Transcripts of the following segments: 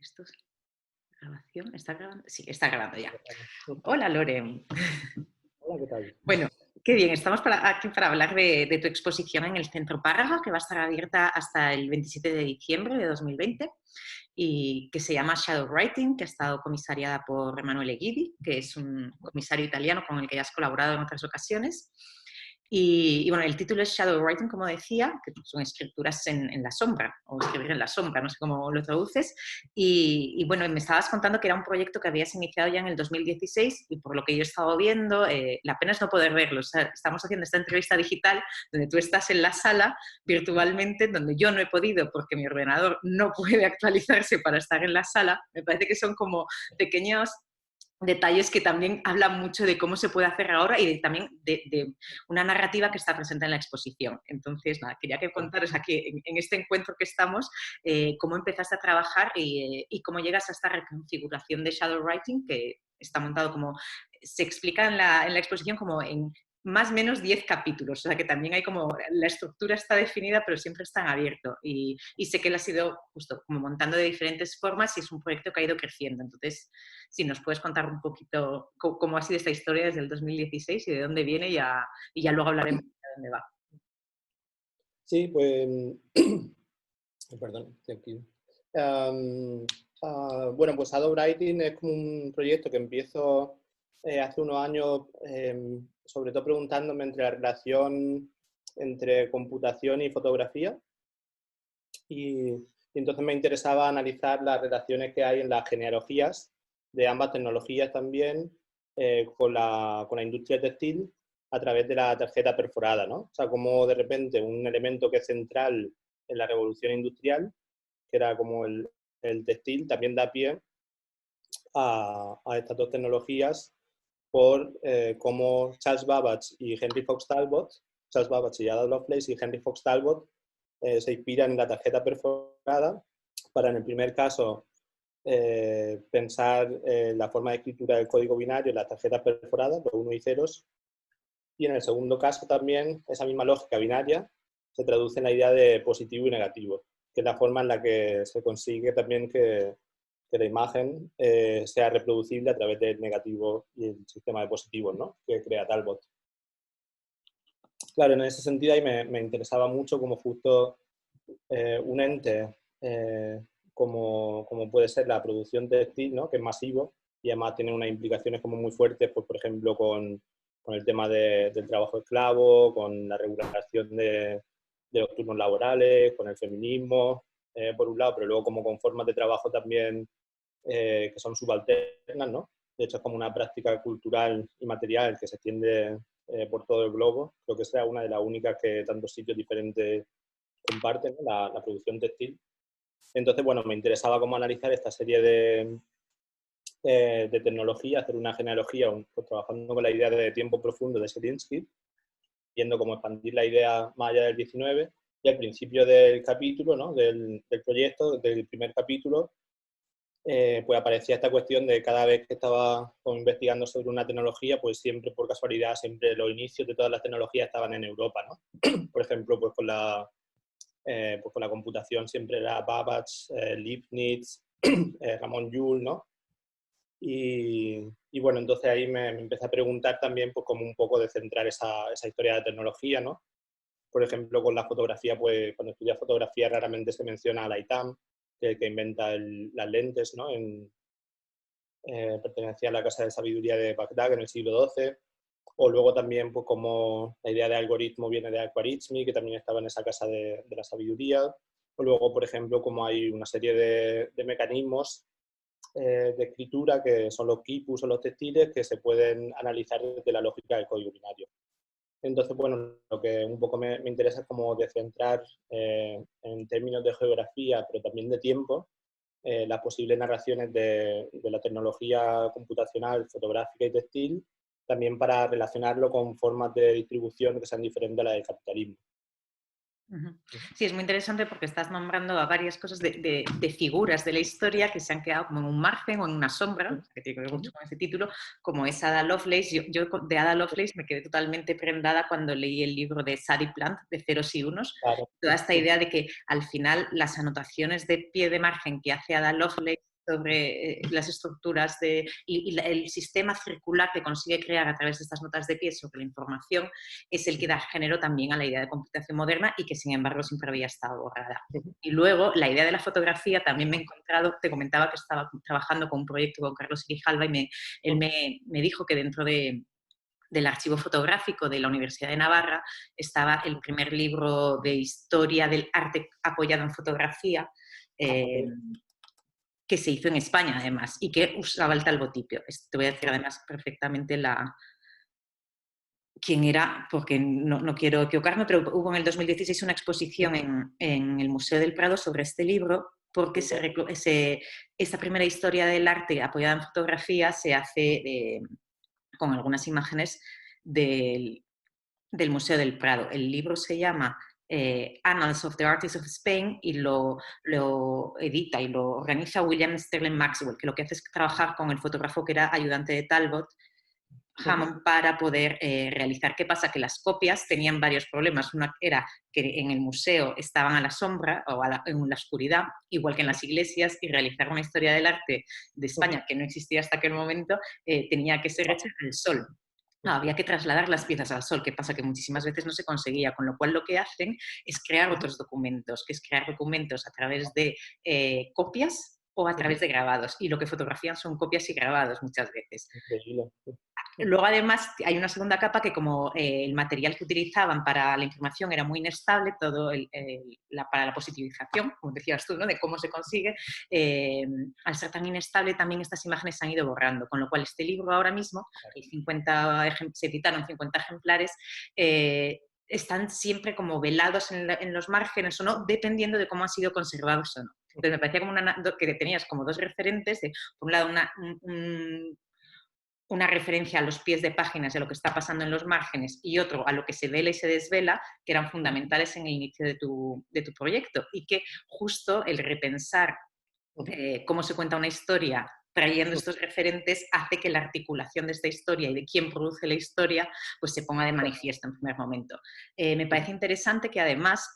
¿Esto es grabación? ¿Está grabando? Sí, está grabando ya. Hola, Lore. Hola, ¿qué tal? Bueno, qué bien. Estamos aquí para hablar de tu exposición en el Centro Párraga, que va a estar abierta hasta el 27 de diciembre de 2020 y que se llama Shadow Writing, que ha estado comisariada por Emanuele Guidi, que es un comisario italiano con el que ya has colaborado en otras ocasiones. Y bueno, el título es Shadow Writing, como decía, que son escrituras en la sombra, o escribir en la sombra, no sé cómo lo traduces. Y bueno, me estabas contando que era un proyecto que habías iniciado ya en el 2016 y por lo que yo he estado viendo, la pena es no poder verlo. O sea, estamos haciendo esta entrevista digital donde tú estás en la sala virtualmente, donde yo no he podido porque mi ordenador no puede actualizarse para estar en la sala. Me parece que son como pequeños detalles que también hablan mucho de cómo se puede hacer ahora y también de una narrativa que está presente en la exposición. Entonces, nada, quería que contaros aquí en este encuentro que estamos, cómo empezaste a trabajar y cómo llegas a esta reconfiguración de Shadow Writing, que está montado como, se explica en la exposición como en más o menos 10 capítulos, o sea que también hay como, la estructura está definida, pero siempre está en abierto. Y sé que lo has ido justo como montando de diferentes formas y es un proyecto que ha ido creciendo. Entonces, si nos puedes contar un poquito cómo ha sido esta historia desde el 2016 y de dónde viene y ya luego hablaremos de dónde va. Sí, pues, perdón, estoy aquí. Bueno, pues Shadow Writing es como un proyecto que empiezo hace unos años, sobre todo preguntándome entre la relación entre computación y fotografía. Y entonces me interesaba analizar las relaciones que hay en las genealogías de ambas tecnologías también con la industria textil a través de la tarjeta perforada, ¿no? O sea, como de repente un elemento que es central en la revolución industrial, que era como el textil, también da pie a estas dos tecnologías por cómo Charles Babbage y Henry Fox Talbot, Charles Babbage y Ada Lovelace y Henry Fox Talbot se inspiran en la tarjeta perforada para, en el primer caso, pensar la forma de escritura del código binario en las tarjetas perforadas, los unos y ceros, y en el segundo caso también esa misma lógica binaria se traduce en la idea de positivo y negativo, que es la forma en la que se consigue también que la imagen sea reproducible a través del negativo y el sistema de positivos, ¿no?, que crea Talbot. Claro, en ese sentido ahí me interesaba mucho como justo un ente como puede ser la producción textil, ¿no?, que es masivo y además tiene unas implicaciones como muy fuertes, pues, por ejemplo, con el tema del trabajo esclavo, con la regulación de los turnos laborales, con el feminismo, por un lado, pero luego como con formas de trabajo también que son subalternas, ¿no? De hecho, es como una práctica cultural y material que se extiende por todo el globo. Creo que sea una de las únicas que tantos sitios diferentes comparten, ¿no?, la producción textil. Entonces, bueno, me interesaba cómo analizar esta serie de tecnología, hacer una genealogía, pues, trabajando con la idea de tiempo profundo de Selinsky, viendo cómo expandir la idea más allá del 19, y al principio del capítulo, ¿no?, del proyecto, del primer capítulo, pues aparecía esta cuestión de cada vez que estaba investigando sobre una tecnología, pues siempre, por casualidad, siempre los inicios de todas las tecnologías estaban en Europa, ¿no? Por ejemplo, pues con la computación siempre era Babbage, Leibniz, Ramón Llull, ¿no? Y bueno, entonces ahí me empecé a preguntar también, pues, como un poco de centrar esa historia de tecnología, ¿no? Por ejemplo, con la fotografía, pues cuando estudias fotografía raramente se menciona a la ITAM, que inventa las lentes, ¿no? Pertenecía a la Casa de Sabiduría de Bagdad en el siglo XII, o luego también, pues, como la idea de algoritmo viene de Al-Khwarizmi, que también estaba en esa Casa de la Sabiduría, o luego, por ejemplo, como hay una serie de mecanismos de escritura que son los quipus o los textiles que se pueden analizar desde la lógica del código binario. Entonces, bueno, lo que un poco me interesa es como descentrar en términos de geografía, pero también de tiempo, las posibles narraciones de la tecnología computacional, fotográfica y textil, también para relacionarlo con formas de distribución que sean diferentes a las del capitalismo. Sí, es muy interesante porque estás nombrando a varias cosas de figuras de la historia que se han quedado como en un margen o en una sombra, que tiene que ver mucho con ese título, como es Ada Lovelace. Yo de Ada Lovelace me quedé totalmente prendada cuando leí el libro de Sadie Plant, de Ceros y Unos. Claro. Toda esta idea de que al final las anotaciones de pie de margen que hace Ada Lovelace sobre las estructuras y el sistema circular que consigue crear a través de estas notas de pie sobre la información es el que da género también a la idea de computación moderna y que sin embargo siempre había estado borrada. Y luego la idea de la fotografía también me he encontrado, te comentaba que estaba trabajando con un proyecto con Carlos Grijalva y él me dijo que dentro del archivo fotográfico de la Universidad de Navarra estaba el primer libro de historia del arte apoyado en fotografía, que se hizo en España además y que usaba el talbotipio. Te voy a decir además perfectamente quién era, porque no quiero equivocarme, pero hubo en el 2016 una exposición en el Museo del Prado sobre este libro, porque esta primera historia del arte apoyada en fotografía se hace con algunas imágenes del Museo del Prado. El libro se llama Annals of the Artists of Spain y lo edita y lo organiza William Sterling Maxwell, que lo que hace es trabajar con el fotógrafo que era ayudante de Talbot, Hammond, para poder realizar. ¿Qué pasa? Que las copias tenían varios problemas. Una era que en el museo estaban a la sombra o en la oscuridad, igual que en las iglesias, y realizar una historia del arte de España que no existía hasta aquel momento tenía que ser hecha al sol. Había que trasladar las piezas al sol, que pasa que muchísimas veces no se conseguía, con lo cual lo que hacen es crear otros documentos, que es crear documentos a través de copias o a través de grabados, y lo que fotografían son copias y grabados muchas veces. Increíble. Luego, además, hay una segunda capa que como el material que utilizaban para la información era muy inestable, para la positivización, como decías tú, ¿no? De cómo se consigue, al ser tan inestable también estas imágenes se han ido borrando, con lo cual este libro ahora mismo, se editaron 50 ejemplares, están siempre como velados en los márgenes o no, dependiendo de cómo han sido conservados o no. Entonces me parecía como que tenías como dos referentes, por un lado una referencia a los pies de páginas de lo que está pasando en los márgenes y otro a lo que se vela y se desvela, que eran fundamentales en el inicio de tu proyecto, y que justo el repensar cómo se cuenta una historia trayendo estos referentes hace que la articulación de esta historia y de quién produce la historia pues se ponga de manifiesto en primer momento. Me parece interesante que además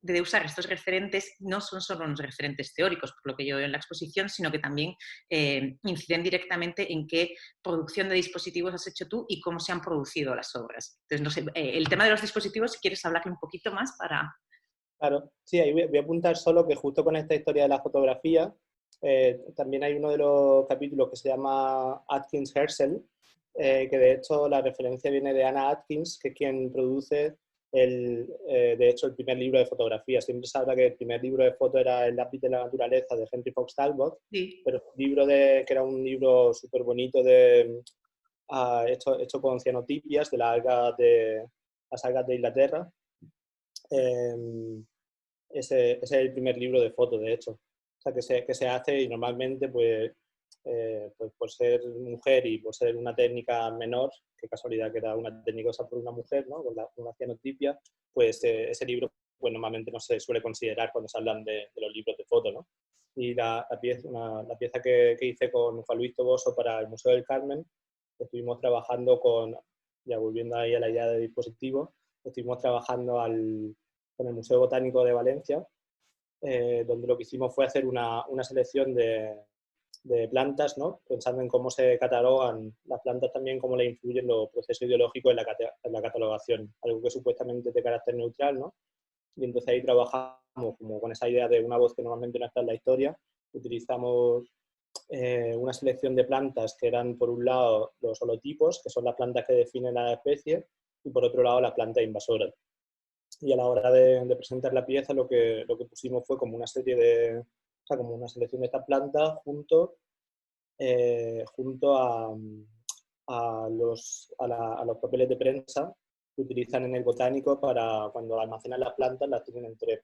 de usar estos referentes no son solo unos referentes teóricos, por lo que yo veo en la exposición, sino que también inciden directamente en qué producción de dispositivos has hecho tú y cómo se han producido las obras. Entonces, no sé, el tema de los dispositivos, si quieres hablar un poquito más para... Claro, sí, ahí voy a apuntar solo que justo con esta historia de la fotografía, también hay uno de los capítulos que se llama Atkins Herschel, que de hecho la referencia viene de Anna Atkins, que es quien produce de hecho el primer libro de fotografía. Siempre se habla que el primer libro de foto era El lápiz de la naturaleza de Henry Fox Talbot, Sí. pero que era un libro súper bonito hecho con cianotipias de las algas de Inglaterra. Ese es el primer libro de foto, de hecho. O sea, que se hace y normalmente, pues por ser mujer y por ser una técnica menor, qué casualidad que era una técnica usada por una mujer, ¿no? Con una cianotipia, pues ese libro pues normalmente no se suele considerar cuando se hablan de los libros de foto, ¿no? Y la pieza que hice con Juan Luis Toboso para el Museo del Carmen, estuvimos trabajando ya volviendo ahí a la idea de dispositivo, estuvimos trabajando con el Museo Botánico de Valencia, donde lo que hicimos fue hacer una selección de plantas, ¿no? Pensando en cómo se catalogan las plantas, también cómo le influyen los procesos ideológicos en la catalogación, algo que supuestamente es de carácter neutral, ¿no? Y entonces ahí trabajamos como con esa idea de una voz que normalmente no está en la historia. Utilizamos una selección de plantas que eran, por un lado, los holotipos, que son las plantas que definen a la especie, y por otro lado, las plantas invasoras. Y a la hora de presentar la pieza lo que pusimos fue como una serie o sea, como una selección de estas plantas junto a los papeles de prensa que utilizan en el botánico para cuando almacenan las plantas, las tienen entre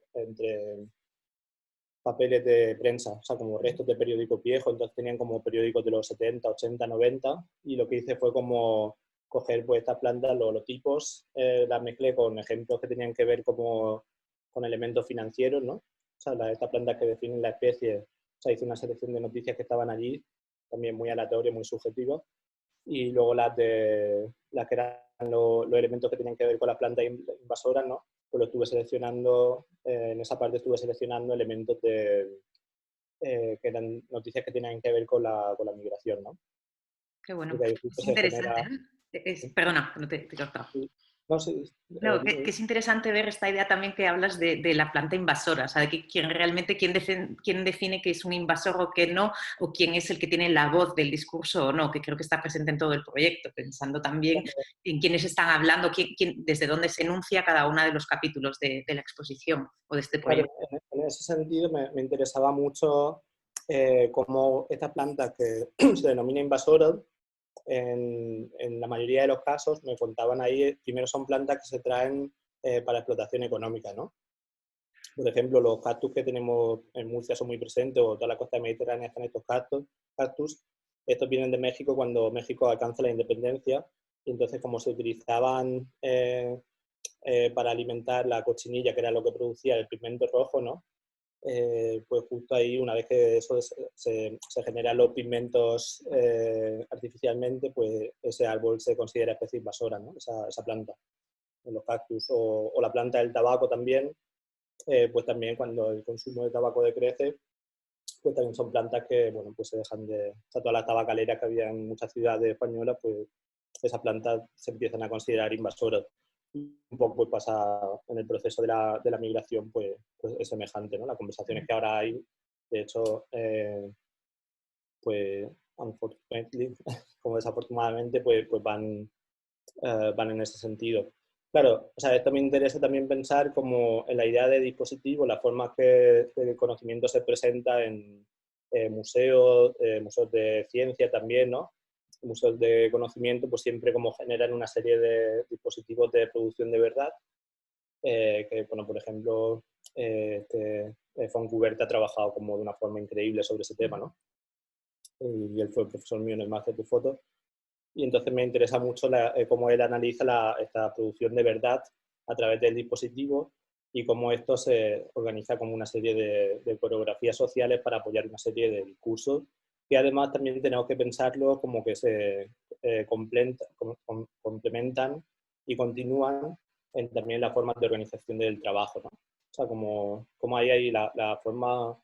papeles de prensa, o sea, como restos de periódicos viejos. Entonces tenían como periódicos de los 70, 80, 90, y lo que hice fue como coger pues estas plantas, los tipos, las mezclé con ejemplos que tenían que ver como con elementos financieros, ¿no? O sea, estas plantas que definen la especie, o sea, hice una selección de noticias que estaban allí, también muy aleatorias, muy subjetivas, y luego las que eran los elementos que tenían que ver con las plantas invasoras, ¿no? Pues lo estuve seleccionando, en esa parte estuve seleccionando elementos que eran noticias que tenían que ver con la migración, ¿no? Qué bueno. Porque ahí justo Es se interesante, genera... ¿no? Perdona, no te he cortado. Sí. No, sí, No, dime, que dime. es interesante ver esta idea también que hablas de la planta invasora, o sea, de que quién realmente, quién define que es un invasor o que no, o quién es el que tiene la voz del discurso o no, que creo que está presente en todo el proyecto, pensando también en quiénes están hablando, desde dónde se enuncia cada uno de los capítulos de la exposición o de este Claro, proyecto. en ese sentido me interesaba mucho cómo esta planta que se denomina invasora, en la mayoría de los casos, me contaban ahí, primero son plantas que se traen para explotación económica, ¿no? Por ejemplo, los cactus que tenemos en Murcia son muy presentes, o toda la costa mediterránea están estos cactus. Estos vienen de México cuando México alcanza la independencia, y entonces como se utilizaban para alimentar la cochinilla, que era lo que producía el pigmento rojo, ¿no? Pues justo ahí, una vez que eso se generan los pigmentos artificialmente, pues ese árbol se considera especie invasora, ¿no? Esa planta, los cactus, o la planta del tabaco también, pues también cuando el consumo de tabaco decrece, pues también son plantas que, bueno, pues se dejan de... O sea, todas las tabacaleras que había en muchas ciudades españolas, pues esas plantas se empiezan a considerar invasoras. Un poco pues pasa en el proceso de la migración, pues es semejante, ¿no? Las conversaciones que ahora hay, de hecho, pues unfortunately, como desafortunadamente, pues van en ese sentido. Claro, o sea, esto me interesa también pensar como en la idea de dispositivo, la forma que el conocimiento se presenta en museos de ciencia también, ¿no? Museos de conocimiento, pues siempre como generan una serie de dispositivos de producción de verdad, que, bueno, por ejemplo, Fontcuberta ha trabajado como de una forma increíble sobre ese tema, ¿no? Y él fue el profesor mío en el máster de foto. Y entonces me interesa mucho cómo él analiza esta producción de verdad a través del dispositivo y cómo esto se organiza como una serie de coreografías sociales para apoyar una serie de discursos que además también tenemos que pensarlo como que se complementan y continúan también las formas de organización del trabajo, ¿no? O sea, como hay la forma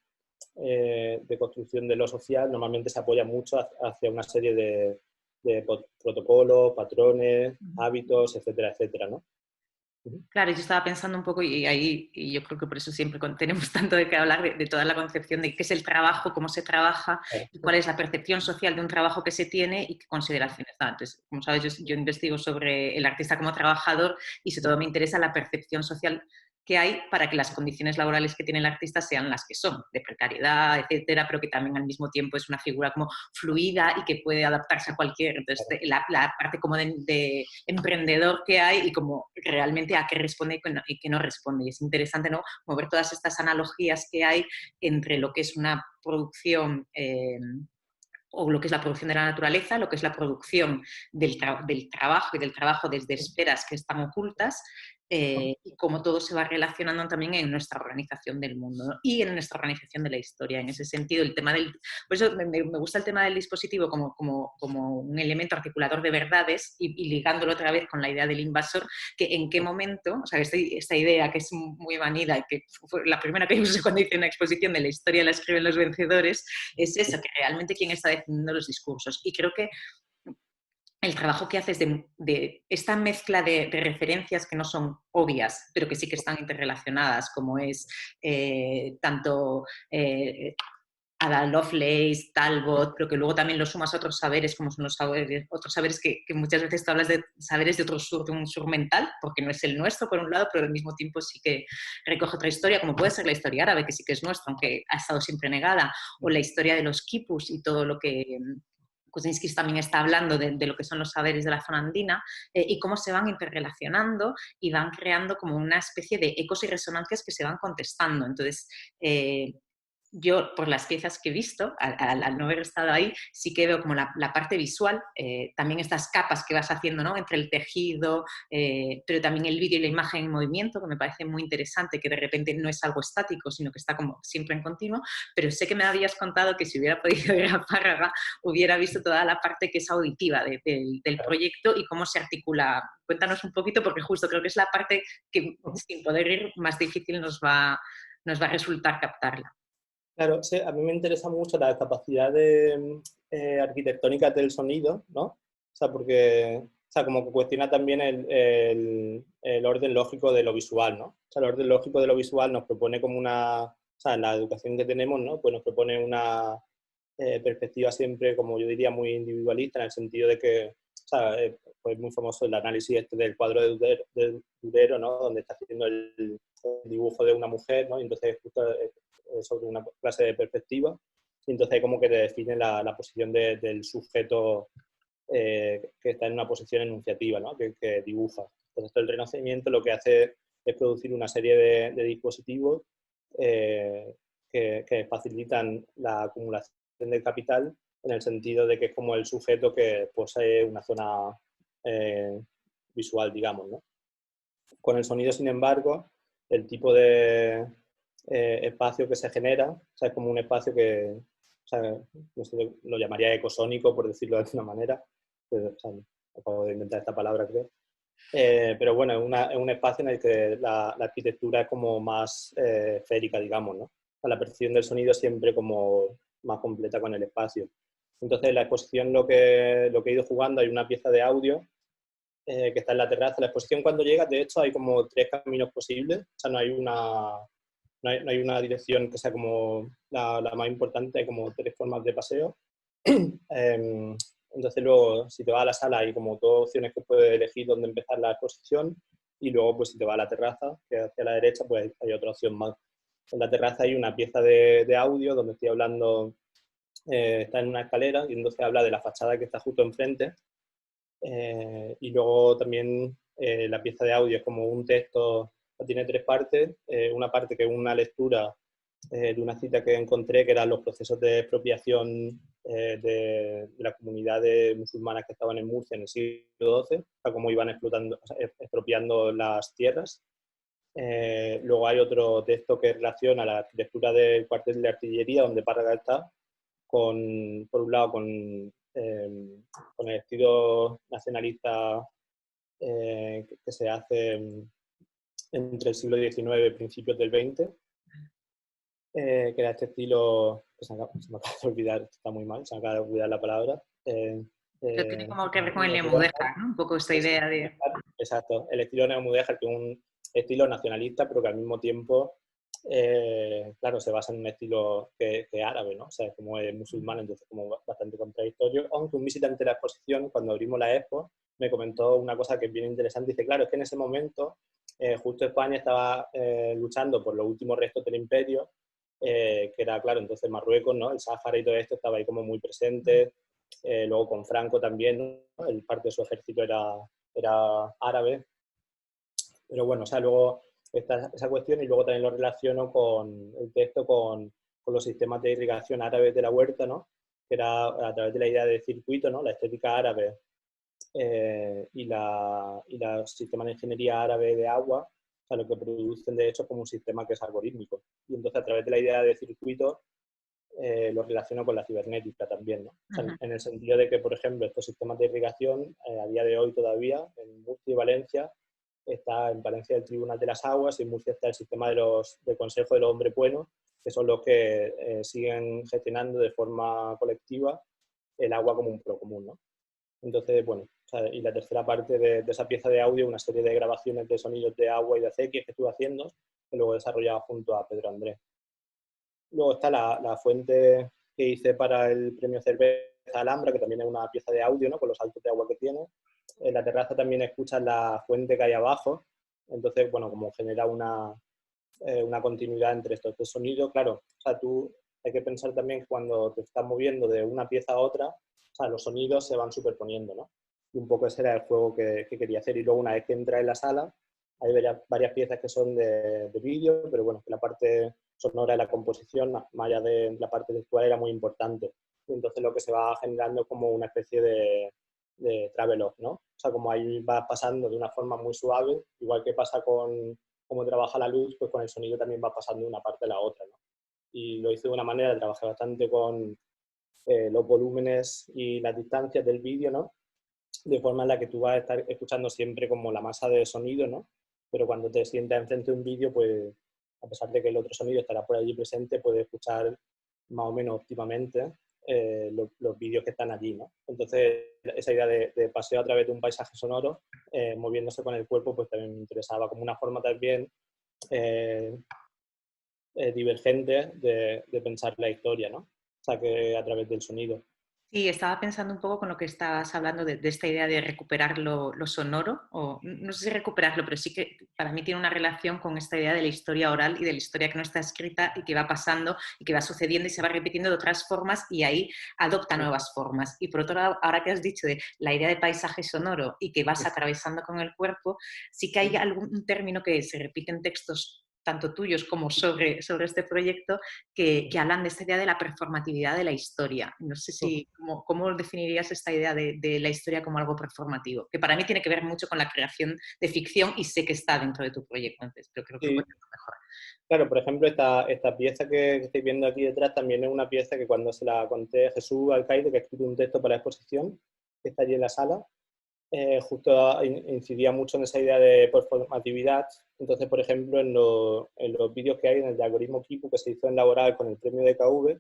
de construcción de lo social normalmente se apoya mucho hacia una serie de protocolos, patrones, hábitos, etcétera, etcétera, ¿no? Claro, yo estaba pensando un poco y ahí, y yo creo que por eso siempre tenemos tanto de qué hablar de toda la concepción de qué es el trabajo, cómo se trabaja y cuál es la percepción social de un trabajo que se tiene y qué consideraciones da. Entonces, como sabes, yo investigo sobre el artista como trabajador y sobre todo me interesa la percepción social que hay para que las condiciones laborales que tiene el artista sean las que son, de precariedad, etcétera, pero que también al mismo tiempo es una figura como fluida y que puede adaptarse a cualquier... Entonces, la parte como de emprendedor que hay y como realmente a qué responde y qué no responde. Y es interesante, ¿no?, mover todas estas analogías que hay entre lo que es una producción... o lo que es la producción de la naturaleza, lo que es la producción del trabajo y del trabajo desde esferas que están ocultas, y cómo todo se va relacionando también en nuestra organización del mundo, ¿no? Y en nuestra organización de la historia. En ese sentido, el tema del... Por eso me gusta el tema del dispositivo como un elemento articulador de verdades y ligándolo otra vez con la idea del invasor, que en qué momento, o sea, esta idea que es muy vanida y que fue la primera que usé cuando hice una exposición de la historia la escriben los vencedores, es eso, que realmente quién está definiendo los discursos. Y creo que el trabajo que haces de esta mezcla de referencias que no son obvias, pero que sí que están interrelacionadas, como es tanto Ada Lovelace, Talbot, pero que luego también lo sumas a otros saberes, como son los saberes, otros saberes que muchas veces tú hablas de saberes de de un sur mental, porque no es el nuestro, por un lado, pero al mismo tiempo sí que recoge otra historia, como puede ser la historia árabe, que sí que es nuestra, aunque ha estado siempre negada, o la historia de los quipus y todo lo que Kuczynski también está hablando de lo que son los saberes de la zona andina, y cómo se van interrelacionando y van creando como una especie de ecos y resonancias que se van contestando. Entonces, yo, por las piezas que he visto, al no haber estado ahí, sí que veo como la parte visual, también estas capas que vas haciendo, ¿no?, entre el tejido, pero también el vídeo y la imagen en movimiento, que me parece muy interesante, que de repente no es algo estático, sino que está como siempre en continuo, pero sé que me habías contado que si hubiera podido ir a Párraga, hubiera visto toda la parte que es auditiva del proyecto y cómo se articula. Cuéntanos un poquito, porque justo creo que es la parte que, sin poder ir, más difícil nos va a resultar captarla. Claro, sí, a mí me interesa mucho la capacidad arquitectónica del sonido, ¿no? O sea, porque, o sea, como que cuestiona también el orden lógico de lo visual, ¿no? O sea, el orden lógico de lo visual nos propone como o sea, en la educación que tenemos, ¿no? Pues nos propone una perspectiva siempre, como yo diría, muy individualista, en el sentido de que, o sea, pues muy famoso el análisis este del cuadro de Durero, ¿no? Donde está haciendo el dibujo de una mujer, ¿no? Y entonces justo sobre una clase de perspectiva, y entonces como que te define la posición del sujeto que está en una posición enunciativa, ¿no? Que dibuja. Entonces el Renacimiento lo que hace es producir una serie de dispositivos que facilitan la acumulación del capital en el sentido de que es como el sujeto que posee una zona visual, digamos, ¿no? Con el sonido, sin embargo, el tipo de espacio que se genera, o sea, es como un espacio que, o sea, no sé, lo llamaría ecosónico, por decirlo de alguna manera, pero, o sea, acabo de inventar esta palabra, creo. Pero bueno, es un espacio en el que la arquitectura es como más esférica, digamos, ¿no? O sea, la percepción del sonido siempre como más completa con el espacio. Entonces, en la exposición lo que he ido jugando, hay una pieza de audio que está en la terraza. La exposición cuando llegas, de hecho, hay como 3 caminos posibles, o sea, no hay una dirección que sea como la más importante, hay como 3 formas de paseo. Entonces luego, si te vas a la sala, hay como 2 opciones que puedes elegir dónde empezar la exposición, y luego pues si te vas a la terraza, que es hacia la derecha, pues hay otra opción más. En la terraza hay una pieza de audio donde estoy hablando, está en una escalera, y entonces habla de la fachada que está justo enfrente. Y luego también la pieza de audio es como un texto, tiene 3 partes. Una parte que es una lectura de una cita que encontré, que eran los procesos de expropiación de la comunidad de musulmanas que estaban en Murcia en el siglo XII, o sea, cómo iban explotando, o sea, expropiando las tierras. Luego hay otro texto que relaciona la arquitectura del cuartel de artillería, donde Parga está, por un lado, con el estilo nacionalista que se hace entre el siglo XIX y principios del XX, que era este estilo, que se me acaba de olvidar, está muy mal, se me acaba de olvidar la palabra. Pero tiene como que ver con el Neomudéjar. neomudéjar, ¿no? Un poco esta idea de... Exacto, el estilo neomudéjar, que es un estilo nacionalista, pero que al mismo tiempo, claro, se basa en un estilo que es árabe, ¿no? O sea, como es musulmán, entonces como bastante contradictorio. Aunque un visitante de la exposición, cuando abrimos la expo, me comentó una cosa que es bien interesante. Dice, claro, es que en ese momento justo España estaba luchando por los últimos restos del imperio, que era, claro, entonces Marruecos, ¿no? El Sáhara y todo esto estaba ahí como muy presente. Luego con Franco también, ¿no? El parte de su ejército era árabe. Pero bueno, o sea, luego está esa cuestión, y luego también lo relaciono con el texto con los sistemas de irrigación árabes de la huerta, ¿no? Que era a través de la idea de circuito, ¿no? La estética árabe y los sistemas de ingeniería árabe de agua, o sea, lo que producen de hecho es como un sistema que es algorítmico. Y entonces a través de la idea de circuito lo relaciono con la cibernética también, ¿no? O sea, en el sentido de que, por ejemplo, estos sistemas de irrigación, a día de hoy todavía, en Murcia y Valencia, está en Valencia el Tribunal de las Aguas, y en Murcia está el sistema del Consejo de los Hombres Buenos, que son los que siguen gestionando de forma colectiva el agua como un procomún, ¿no? Entonces, bueno, o sea, y la tercera parte de esa pieza de audio, una serie de grabaciones de sonidos de agua y de acequias que estuve haciendo, que luego he desarrollado junto a Pedro Andrés. Luego está la fuente que hice para el premio Cerveza Alhambra, que también es una pieza de audio, ¿no? Con los saltos de agua que tiene. En la terraza también escuchas la fuente que hay abajo. Entonces, bueno, como genera una continuidad entre estos 2 sonidos. Claro, o sea, tú hay que pensar también que cuando te estás moviendo de una pieza a otra, o sea, los sonidos se van superponiendo, ¿no? Y un poco ese era el juego que quería hacer. Y luego, una vez que entras en la sala, hay varias piezas que son de vídeo, pero bueno, que la parte sonora de la composición, más allá de la parte textual, era muy importante. Y entonces lo que se va generando es como una especie de travelogue, ¿no? O sea, como ahí va pasando de una forma muy suave, igual que pasa con cómo trabaja la luz, pues con el sonido también va pasando de una parte a la otra, ¿no? Y lo hice de una manera, trabajé bastante con los volúmenes y las distancias del vídeo, ¿no? De forma en la que tú vas a estar escuchando siempre como la masa de sonido, ¿no? Pero cuando te sientas enfrente de un vídeo, pues a pesar de que el otro sonido estará por allí presente, puedes escuchar más o menos óptimamente los vídeos que están allí, ¿no? Entonces, esa idea de paseo a través de un paisaje sonoro, moviéndose con el cuerpo, pues también me interesaba como una forma también divergente de pensar la historia, ¿no? O sea, que a través del sonido. Sí, estaba pensando un poco con lo que estabas hablando de esta idea de recuperar lo sonoro, o no sé si recuperarlo, pero sí que para mí tiene una relación con esta idea de la historia oral y de la historia que no está escrita y que va pasando y que va sucediendo y se va repitiendo de otras formas y ahí adopta nuevas formas. Y por otro lado, ahora que has dicho de la idea de paisaje sonoro y que vas atravesando con el cuerpo, sí que hay algún término que se repite en textos tanto tuyos como sobre este proyecto, que hablan de esta idea de la performatividad de la historia. No sé si, ¿cómo definirías esta idea de la historia como algo performativo? Que para mí tiene que ver mucho con la creación de ficción y sé que está dentro de tu proyecto antes, pero creo que Sí, puede ser mejor. claro, por ejemplo, esta pieza que estáis viendo aquí detrás también es una pieza que cuando se la conté a Jesús Alcaide, que ha escrito un texto para la exposición, que está allí en la sala, justo incidía mucho en esa idea de performatividad. Entonces, por ejemplo, en los vídeos que hay en el de algoritmo Kipu, que se hizo en Laboral con el premio de KV,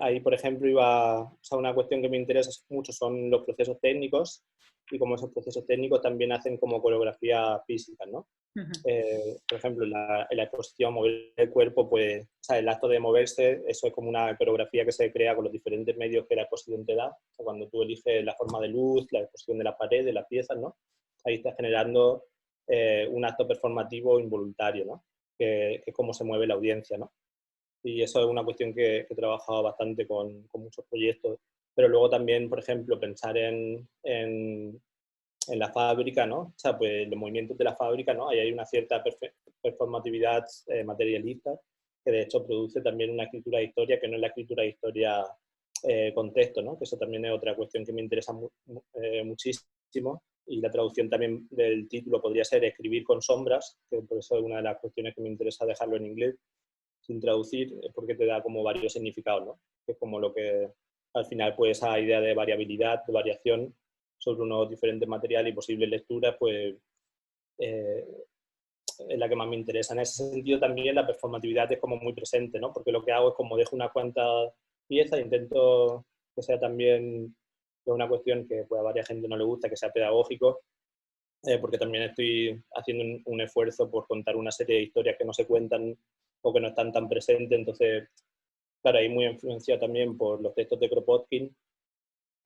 ahí, por ejemplo, o sea, una cuestión que me interesa mucho son los procesos técnicos y cómo esos procesos técnicos también hacen como coreografía física, ¿no? Por ejemplo, en la exposición mover el cuerpo, pues, o sea, el acto de moverse, eso es como una coreografía que se crea con los diferentes medios que la exposición te da. O sea, cuando tú eliges la forma de luz, la exposición de las paredes, las piezas, ¿no? Ahí estás generando un acto performativo involuntario, ¿no? Que es cómo se mueve la audiencia, ¿no? Y eso es una cuestión que he trabajado bastante con muchos proyectos. Pero luego también, por ejemplo, pensar en la fábrica, ¿no? O sea, pues los movimientos de la fábrica, ¿no? Ahí hay una cierta performatividad materialista que de hecho produce también una escritura de historia que no es la escritura de historia contexto, ¿no? Que eso también es otra cuestión que me interesa muchísimo y la traducción también del título podría ser escribir con sombras, que por eso es una de las cuestiones que me interesa dejarlo en inglés sin traducir, porque te da como varios significados, ¿no? Que es como lo que al final pues esa idea de variabilidad, de variación sobre unos diferentes materiales y posibles lecturas, pues eh, es la que más me interesa. En ese sentido también la performatividad es como muy presente, ¿no? Porque lo que hago es como dejo unas cuantas piezas, intento que sea también una cuestión que pues, a varias gente no le gusta, que sea pedagógico, porque también estoy haciendo un esfuerzo por contar una serie de historias que no se cuentan o que no están tan presentes, entonces, claro, ahí muy influenciado también por los textos de Kropotkin,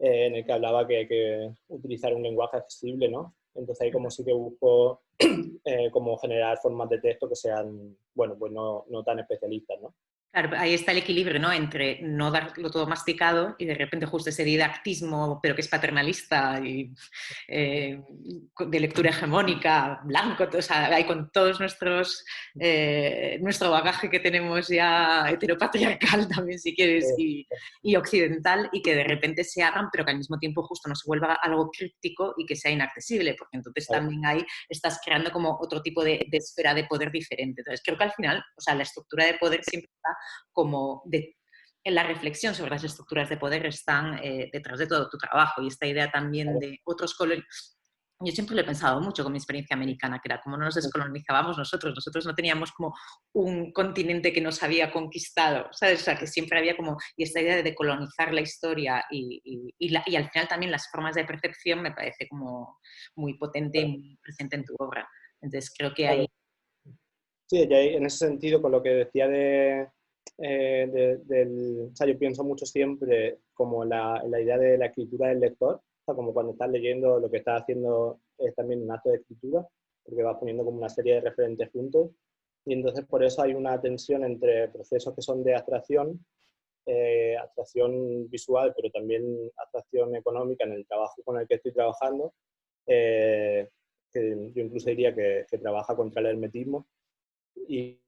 en el que hablaba que hay que utilizar un lenguaje accesible, ¿no? Entonces ahí como sí que busco como generar formas de texto que sean, bueno, pues no tan especialistas, ¿no? Claro, ahí está el equilibrio, ¿no? Entre no darlo todo masticado y de repente justo ese didactismo, pero que es paternalista y de lectura hegemónica, blanco, o sea, hay con todos nuestro bagaje que tenemos ya heteropatriarcal también, si quieres, y occidental, y que de repente se hagan, pero que al mismo tiempo justo no se vuelva algo críptico y que sea inaccesible, porque entonces también ahí estás creando como otro tipo de esfera de poder diferente. Entonces creo que al final, o sea, la estructura de poder siempre está como en la reflexión sobre las estructuras de poder están detrás de todo tu trabajo y esta idea también de otros colonias. Yo siempre lo he pensado mucho con mi experiencia americana, que era como no nos descolonizábamos nosotros no teníamos como un continente que nos había conquistado, ¿sabes? O sea, que siempre había como, y esta idea de decolonizar la historia y al final también las formas de percepción me parece como muy potente y muy presente en tu obra. Entonces creo que ahí... Sí, ya en ese sentido, con lo que decía o sea, yo pienso mucho siempre como la idea de la escritura del lector, o sea, como cuando estás leyendo lo que estás haciendo es también un acto de escritura, porque vas poniendo como una serie de referentes juntos, y entonces por eso hay una tensión entre procesos que son de abstracción visual, pero también abstracción económica en el trabajo con el que estoy trabajando, que yo incluso diría que trabaja contra el hermetismo, y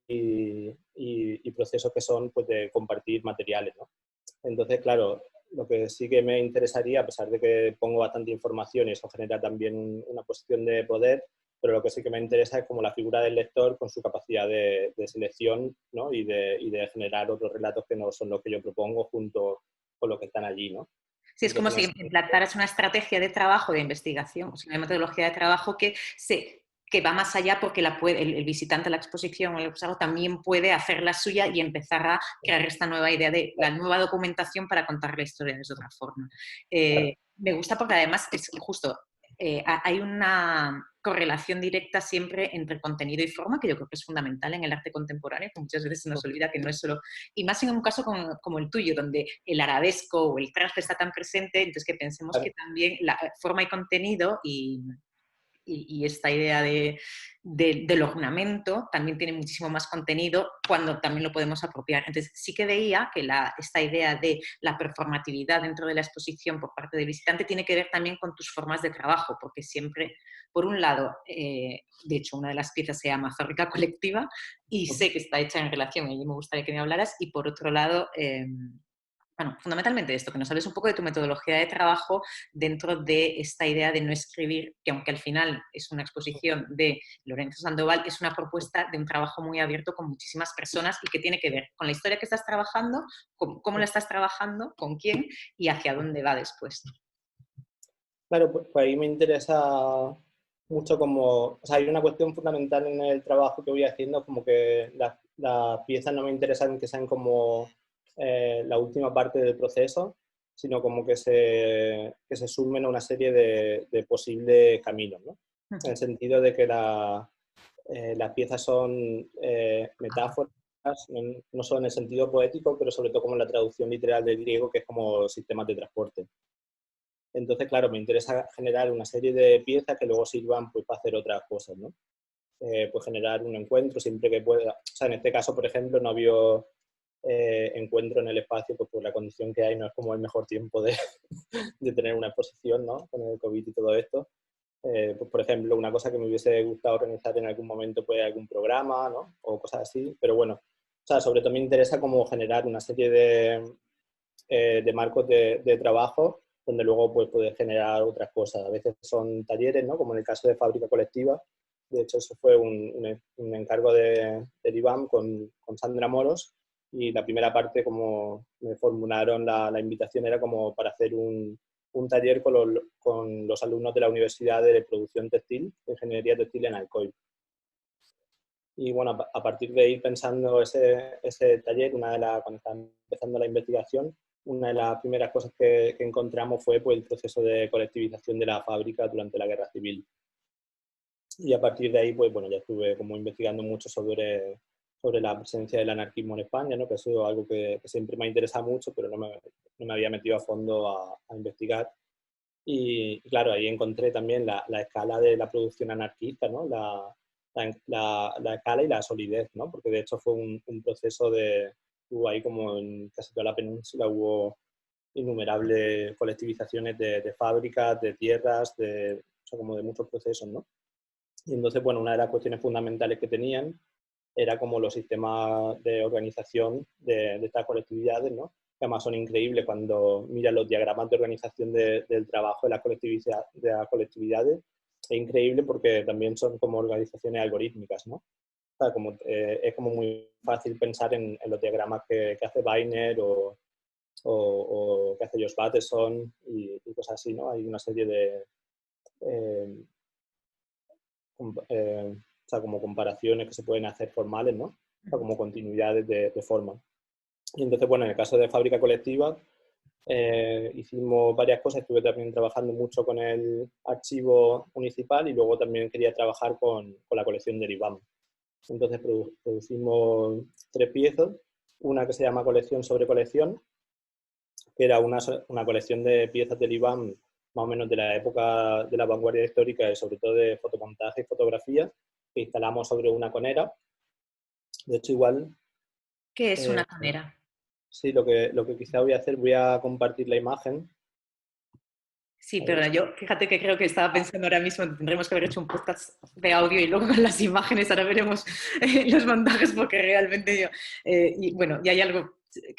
procesos que son pues, de compartir materiales, ¿no? Entonces, claro, lo que sí que me interesaría, a pesar de que pongo bastante información y eso genera también una posición de poder, pero lo que sí que me interesa es como la figura del lector con su capacidad de selección, ¿no? y de generar otros relatos que no son los que yo propongo junto con los que están allí, ¿no? Sí, es como Entonces, si implantaras una estrategia de trabajo, de investigación, o sea, una metodología de trabajo que se que va más allá porque el visitante a la exposición o el observador también puede hacer la suya y empezar a crear esta nueva idea de la nueva documentación para contar la historia de otra forma. Me gusta porque además es justo, hay una correlación directa siempre entre contenido y forma, que yo creo que es fundamental en el arte contemporáneo, que muchas veces se nos olvida que no es solo, y más en un caso como el tuyo, donde el arabesco o el traje está tan presente, entonces que pensemos que también la forma y contenido y esta idea del ornamento también tiene muchísimo más contenido cuando también lo podemos apropiar. Entonces sí que veía que esta idea de la performatividad dentro de la exposición por parte del visitante tiene que ver también con tus formas de trabajo, porque siempre, por un lado, de hecho una de las piezas se llama Fábrica Colectiva y sé que está hecha en relación, y me gustaría que me hablaras, y por otro lado... bueno, fundamentalmente esto, que nos hables un poco de tu metodología de trabajo dentro de esta idea de no escribir, que aunque al final es una exposición de Lorenzo Sandoval, es una propuesta de un trabajo muy abierto con muchísimas personas y que tiene que ver con la historia que estás trabajando, con cómo la estás trabajando, con quién y hacia dónde va después. Claro, pues ahí me interesa mucho como, o sea, hay una cuestión fundamental en el trabajo que voy haciendo, como que las piezas no me interesan que sean como la última parte del proceso, sino como que se sumen a una serie de posibles caminos, ¿no? En el sentido de que las piezas son metáforas, no solo en el sentido poético, pero sobre todo como la traducción literal del griego, que es como sistemas de transporte. Entonces, claro, me interesa generar una serie de piezas que luego sirvan pues, para hacer otras cosas, ¿no? Pues generar un encuentro siempre que pueda. O sea, en este caso, por ejemplo, no ha habido encuentro en el espacio, pues por la condición que hay, no es como el mejor tiempo de tener una exposición, ¿no? Con el COVID y todo esto. Pues, por ejemplo, una cosa que me hubiese gustado organizar en algún momento, pues algún programa, ¿no? O cosas así. Pero bueno, o sea, sobre todo me interesa como generar una serie de marcos de trabajo donde luego pues, puedes generar otras cosas. A veces son talleres, ¿no? Como en el caso de Fábrica Colectiva. De hecho, eso fue un encargo del IBAM con Sandra Moros, y la primera parte, como me formularon la invitación, era como para hacer un taller con los alumnos de la Universidad de Producción Textil, de Ingeniería Textil en Alcoy. Y bueno, a partir de ir pensando ese taller, cuando estaba empezando la investigación, una de las primeras cosas que encontramos fue pues, el proceso de colectivización de la fábrica durante la Guerra Civil. Y a partir de ahí, pues bueno, ya estuve como investigando mucho sobre la presencia del anarquismo en España, ¿no? Que ha sido algo que siempre me ha interesado mucho, pero no me había metido a fondo a investigar. Y claro, ahí encontré también la escala de la producción anarquista, ¿no? La escala y la solidez, ¿no? Porque de hecho fue un proceso hubo ahí como en casi toda la península, hubo innumerables colectivizaciones de fábricas, de tierras, o sea, como de muchos procesos, ¿no? Y entonces, bueno, una de las cuestiones fundamentales que tenían era como los sistemas de organización de estas colectividades, ¿no? Que además son increíbles cuando miras los diagramas de organización del trabajo de las colectividades. Es increíble porque también son como organizaciones algorítmicas, ¿no? O sea, es como muy fácil pensar en los diagramas que hace Weiner o que hace Josh Bateson y cosas así, ¿no? Hay una serie de o sea, como comparaciones que se pueden hacer formales, ¿no? O sea, como continuidades de forma. Y entonces, bueno, en el caso de Fábrica Colectiva, hicimos varias cosas. Estuve también trabajando mucho con el archivo municipal y luego también quería trabajar con la colección del IBAM. Entonces producimos 3 piezas. Una que se llama Colección sobre Colección, que era una colección de piezas del IBAM más o menos de la época de la vanguardia histórica y sobre todo de fotomontaje y fotografía, que instalamos sobre una conera. De hecho, igual... ¿Qué es una conera? Sí, lo que quizá voy a hacer, voy a compartir la imagen. Sí, pero yo, fíjate que creo que estaba pensando ahora mismo, tendremos que haber hecho un podcast de audio y luego con las imágenes, ahora veremos los montajes porque realmente yo... y bueno, y hay algo,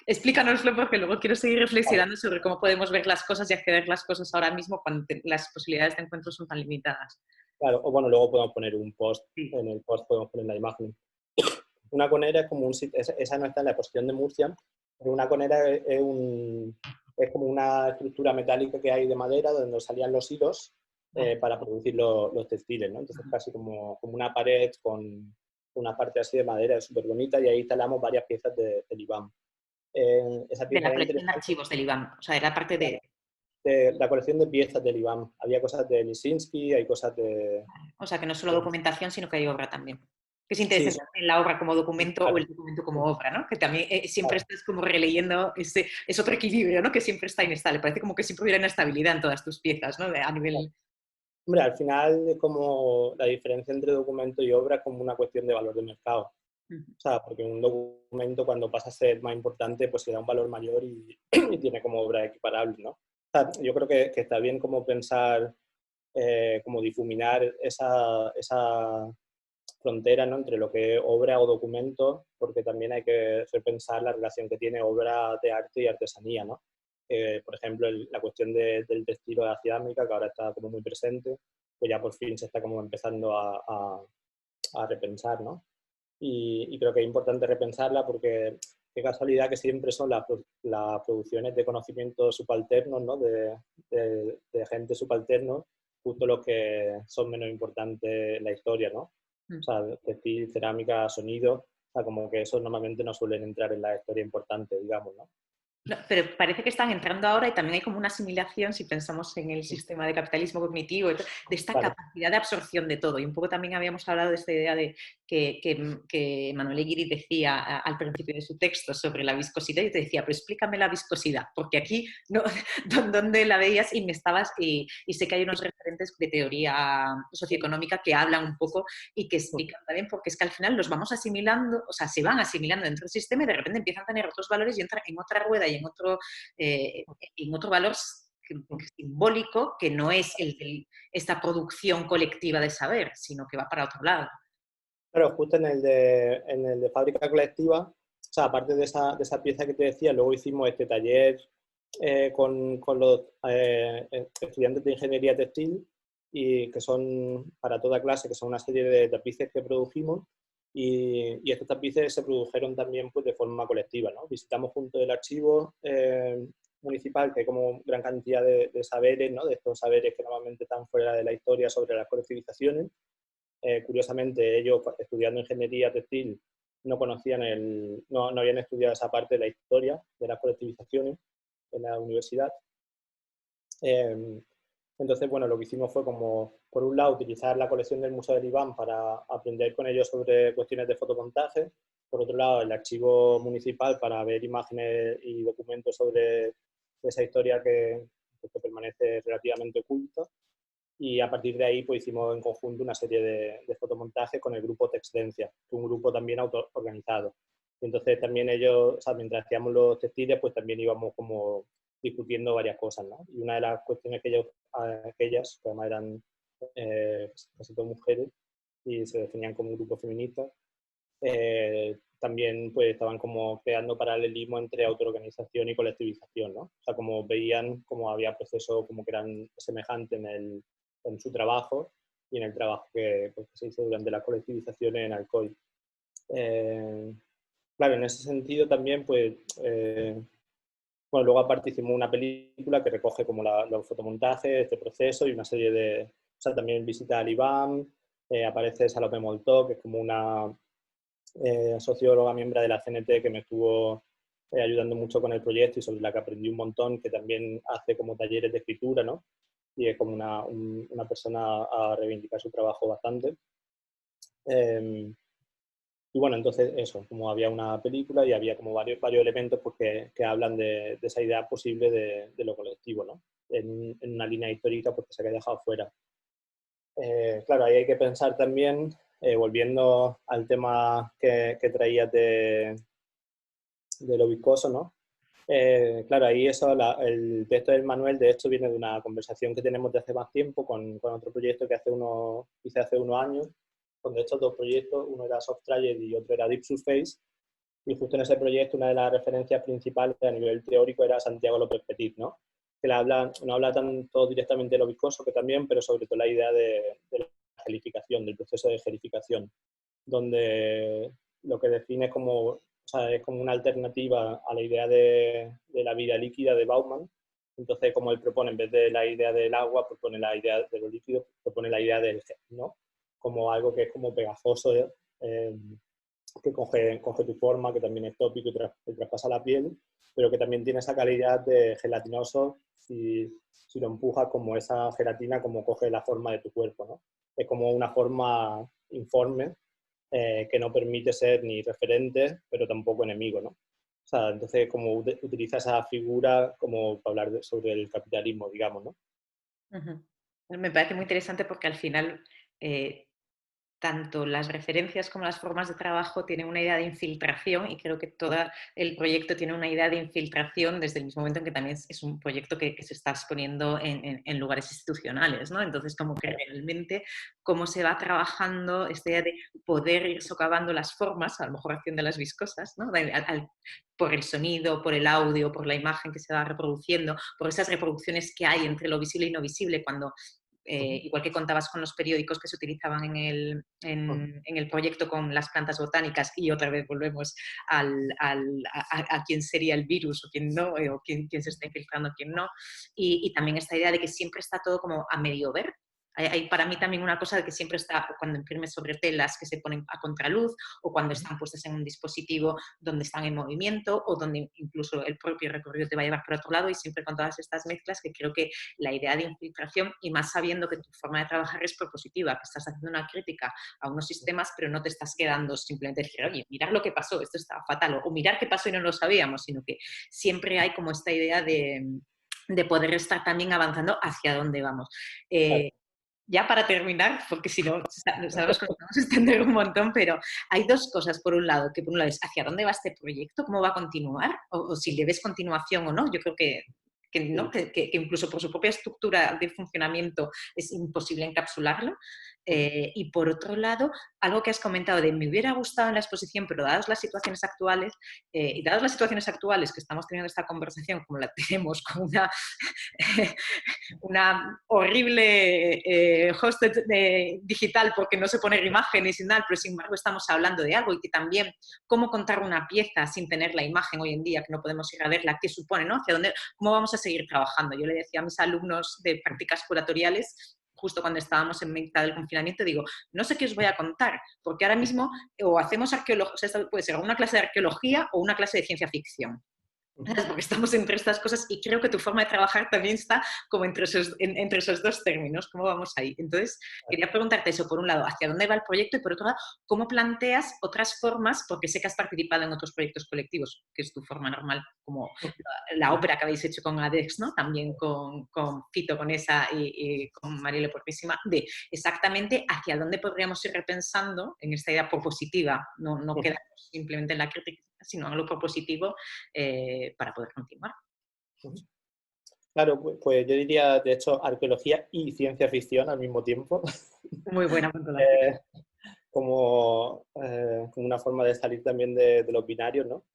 explícanoslo porque luego quiero seguir reflexionando sobre cómo podemos ver las cosas y acceder a las cosas ahora mismo cuando las posibilidades de encuentro son tan limitadas. Claro, o bueno, luego podemos poner un post, Sí. en el post podemos poner la imagen. Una conera es como esa no está en la exposición de Murcia, pero una conera es como una estructura metálica que hay de madera donde salían los hilos Vale. para producir los textiles, ¿no? Entonces casi como una pared con una parte así de madera súper bonita y ahí instalamos varias piezas del IBAM. Esa De pieza la era colección de interesante, archivos del IBAN, o sea, era parte de... de la colección de piezas del IBAM. Había cosas de Lisinski, hay cosas de... O sea, que no es solo de documentación, sino que hay obra también. Que es sí, interesante también la obra como documento o el claro. documento como obra, ¿no? Que también siempre Claro. estás como releyendo, es otro equilibrio, ¿no? Que siempre está inestable. Parece como que siempre hubiera inestabilidad en todas tus piezas, ¿no? A nivel... Hombre, al final es como la diferencia entre documento y obra es como una cuestión de valor de mercado. Ujú. O sea, porque un documento cuando pasa a ser más importante, pues se da un valor mayor y, y tiene como obra equiparable, ¿no? O sea, yo creo que está bien como pensar, como difuminar esa frontera, ¿no? Entre lo que es obra o documento, porque también hay que repensar la relación que tiene obra de arte y artesanía, ¿no? Por ejemplo, la cuestión del textil de la cerámica, que ahora está como muy presente, pues ya por fin se está como empezando a repensar, ¿no? Y creo que es importante repensarla porque qué casualidad que siempre son las producciones de conocimientos subalternos, ¿no? De gente subalterno, justo los que son menos importantes en la historia, ¿no? O sea, textil, cerámica, sonido, o sea, como que esos normalmente no suelen entrar en la historia importante, digamos, ¿no? No, pero parece que están entrando ahora y también hay como una asimilación, si pensamos en el sistema de capitalismo cognitivo, de esta Claro, capacidad de absorción de todo. Y un poco también habíamos hablado de esta idea de que Manuel Eguiri decía al principio de su texto sobre la viscosidad. Y te decía, pero explícame la viscosidad, porque aquí, no, ¿dónde la veías? Y me estabas, y sé que hay unos referentes de teoría socioeconómica que hablan un poco y que explican también, porque es que al final los vamos asimilando, o sea, se van asimilando dentro del sistema y de repente empiezan a tener otros valores y entran en otra rueda y en otro valor simbólico que no es el de esta producción colectiva de saber, sino que va para otro lado. claro, justo en el de fábrica colectiva, o sea, aparte de esa pieza que te decía, luego hicimos este taller con los estudiantes de ingeniería textil y que son para toda clase, que son una serie de tapices que produjimos y estos tapices se produjeron también pues, de forma colectiva, ¿no? Visitamos junto el archivo municipal, que hay como gran cantidad de saberes, ¿no? De estos saberes que normalmente están fuera de la historia sobre las colectivizaciones. Curiosamente, ellos estudiando ingeniería textil no conocían no habían estudiado esa parte de la historia de las colectivizaciones en la universidad. Eh, entonces, bueno, lo que hicimos fue como, por un lado, utilizar la colección del Museo del IBAM para aprender con ellos sobre cuestiones de fotomontaje. Por otro lado, el archivo municipal para ver imágenes y documentos sobre esa historia que permanece relativamente oculta. Y a partir de ahí pues hicimos en conjunto una serie de fotomontajes con el grupo Textencia, que es un grupo también autoorganizado. Y entonces también ellos, o sea, mientras hacíamos los textiles, pues también íbamos como discutiendo varias cosas, ¿no? Y una de las cuestiones que ellas, que además eran casi todas mujeres y se definían como un grupo feminista, también pues estaban como creando paralelismo entre autoorganización y colectivización, ¿no? O sea, como veían como había procesos como que eran semejantes en su trabajo y en el trabajo que, pues, que se hizo durante la colectivización en Alcoy. Claro, en ese sentido también, pues, bueno, luego aparte hicimos una película que recoge como los fotomontajes, este proceso y una serie o sea, también visita al IBAM, aparece Salomé Moltó, que es como una socióloga miembro de la CNT que me estuvo ayudando mucho con el proyecto y sobre la que aprendí un montón, que también hace como talleres de escritura, ¿no? Y es como una persona a reivindicar su trabajo bastante. Eh, y bueno, entonces eso, como había una película y había como varios elementos pues, que hablan de esa idea posible de lo colectivo, ¿no? En una línea histórica pues, que se había dejado fuera. Claro, ahí hay que pensar también, volviendo al tema que traías de lo viscoso, ¿no? Claro, ahí eso, el texto del manual de hecho viene de una conversación que tenemos de hace más tiempo con otro proyecto que hice hace unos años, con estos dos proyectos, uno era Soft Trayer y otro era Deep Surface, y justo en ese proyecto una de las referencias principales a nivel teórico era Santiago López Petit, ¿no? Que no habla tanto directamente de lo viscoso, que también, pero sobre todo la idea de la gelificación, del proceso de gelificación, donde lo que define como, o sea, es como una alternativa a la idea de la vida líquida de Bauman, Entonces, como él propone, en vez de la idea del agua, propone la idea de los líquidos, propone la idea del gel, ¿no? Como algo que es como pegajoso, que coge tu forma, que también es tópico y traspasa la piel, pero que también tiene esa calidad de gelatinoso si lo empujas como esa gelatina, como coge la forma de tu cuerpo, ¿no? Es como una forma informe que no permite ser ni referente, pero tampoco enemigo, ¿no? O sea, entonces como utiliza esa figura como para hablar sobre el capitalismo, digamos, ¿no? Ujú. Me parece muy interesante porque al final tanto las referencias como las formas de trabajo tienen una idea de infiltración y creo que todo el proyecto tiene una idea de infiltración desde el mismo momento en que también es un proyecto que se está exponiendo en lugares institucionales, ¿no? Entonces, como que realmente cómo se va trabajando esta idea de poder ir socavando las formas, a lo mejor haciendo las viscosas, ¿no? Por el sonido, por el audio, por la imagen que se va reproduciendo, por esas reproducciones que hay entre lo visible y no visible, cuando igual que contabas con los periódicos que se utilizaban en el proyecto con las plantas botánicas, y otra vez volvemos a quién sería el virus o quién no, o quién se está infiltrando, quién no, y también esta idea de que siempre está todo como a medio ver. Hay para mí también una cosa de que siempre está cuando imprimes sobre telas que se ponen a contraluz o cuando están puestas en un dispositivo donde están en movimiento o donde incluso el propio recorrido te va a llevar por otro lado, y siempre con todas estas mezclas que creo que la idea de infiltración, y más sabiendo que tu forma de trabajar es propositiva, que estás haciendo una crítica a unos sistemas, pero no te estás quedando simplemente decir, oye, mirar lo que pasó, esto está fatal, o mirar qué pasó y no lo sabíamos, sino que siempre hay como esta idea de poder estar también avanzando hacia dónde vamos. Claro. Ya para terminar, porque si no, sabemos que nos vamos a extender un montón, pero hay dos cosas. Por un lado, que por un lado es hacia dónde va este proyecto, cómo va a continuar, o si le ves continuación o no. Yo creo que, ¿no? que incluso por su propia estructura de funcionamiento es imposible encapsularlo. Y por otro lado, algo que has comentado de me hubiera gustado en la exposición, pero dadas las situaciones actuales, y dadas las situaciones actuales que estamos teniendo esta conversación, como la tenemos con una horrible hosted digital porque no se pone imágenes y nada, pero sin embargo estamos hablando de algo, y que también cómo contar una pieza sin tener la imagen hoy en día, que no podemos ir a verla, qué supone, ¿no? Hacia dónde, cómo vamos a seguir trabajando. Yo le decía a mis alumnos de prácticas curatoriales, justo cuando estábamos en mitad del confinamiento, digo, no sé qué os voy a contar, porque ahora mismo o hacemos arqueología, o sea, puede ser una clase de arqueología o una clase de ciencia ficción. Porque estamos entre estas cosas, y creo que tu forma de trabajar también está como entre esos dos términos, ¿cómo vamos ahí? Entonces, quería preguntarte eso, por un lado, ¿hacia dónde va el proyecto? Y por otro lado, ¿cómo planteas otras formas? Porque sé que has participado en otros proyectos colectivos, que es tu forma normal, como la ópera que habéis hecho con ADEX, ¿no? También con Fito, con esa, y con Marielle Portísima, de exactamente hacia dónde podríamos ir repensando en esta idea propositiva, no quedarnos simplemente en la crítica, sino en lo propositivo, para poder continuar. Claro, pues yo diría, de hecho, arqueología y ciencia ficción al mismo tiempo, Muy buena metodología. como una forma de salir también de los binarios, ¿no?